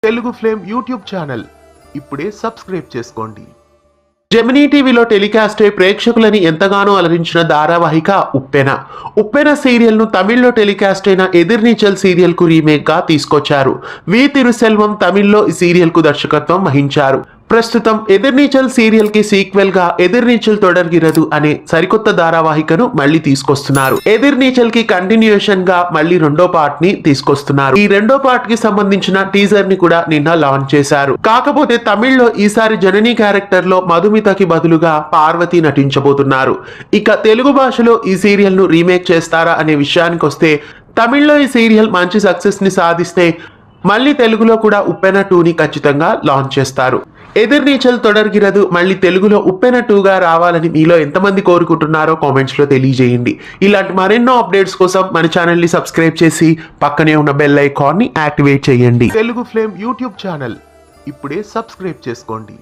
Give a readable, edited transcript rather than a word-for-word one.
Telugu flame YouTube channel ఇప్పుడే subscribe చేసుకోండి. Gemini టీవీలో టెలికాస్ట్ అయ్యే ప్రేక్షకులని ఎంతగానో అలరించిన ధారావాహిక ఉప్పెన సీరియల్ ను తమిళ్లో టెలికాస్ట్ అయిన ఎదిర్నీచల్ సీరియల్ కు రీమేక్ గా తీసుకొచ్చారు. వి తిరుసెల్వం తమిళ్లో ఈ సీరియల్ కు దర్శకత్వం వహించారు. ప్రస్తుతం ఎదిర్నీచల్ సీరియల్ కి సీక్వెల్ గా ఎదిర్నీచల్ తొడర్గిరదు అనే సరికొత్త ధారావాహికను మళ్ళీ తీసుకొస్తున్నారు. ఎదిర్నీచల్ కి కంటిన్యూషన్ గా మళ్ళీ రెండో పార్ట్ ని తీసుకొస్తున్నారు. ఈ రెండో పార్ట్ కి సంబంధించిన టీజర్ ని కూడా నిన్న లాంచ్ చేశారు. కాకపోతే తమిళ్లో ఈసారి జననీ క్యారెక్టర్ లో మధుమితకి బదులుగా పార్వతి నటించబోతున్నారు. ఇక తెలుగు భాషలో ఈ సీరియల్ ను రీమేక్ చేస్తారా అనే విషయానికి వస్తే, తమిళ్లో ఈ సీరియల్ మంచి సక్సెస్ ని సాధిస్తే మళ్ళీ తెలుగులో కూడా ఉప్పెన 2ని ఖచ్చితంగా లాంచ్ చేస్తారు. ఎదిర్నీచల్ తొడర్గిరదు మళ్ళీ తెలుగులో ఉప్పెన 2గా రావాలని మీలో ఎంతమంది కోరుకుంటున్నారో కామెంట్స్ లో తెలియజేయండి. ఇలాంటి మరెన్నో అప్డేట్స్ కోసం మన ఛానల్ ని సబ్స్క్రైబ్ చేసి పక్కనే ఉన్న బెల్ ఐకాన్ ని యాక్టివేట్ చేయండి. తెలుగు ఫ్లేమ్ యూట్యూబ్ ఛానల్ ఇప్పుడే సబ్స్క్రైబ్ చేసుకోండి.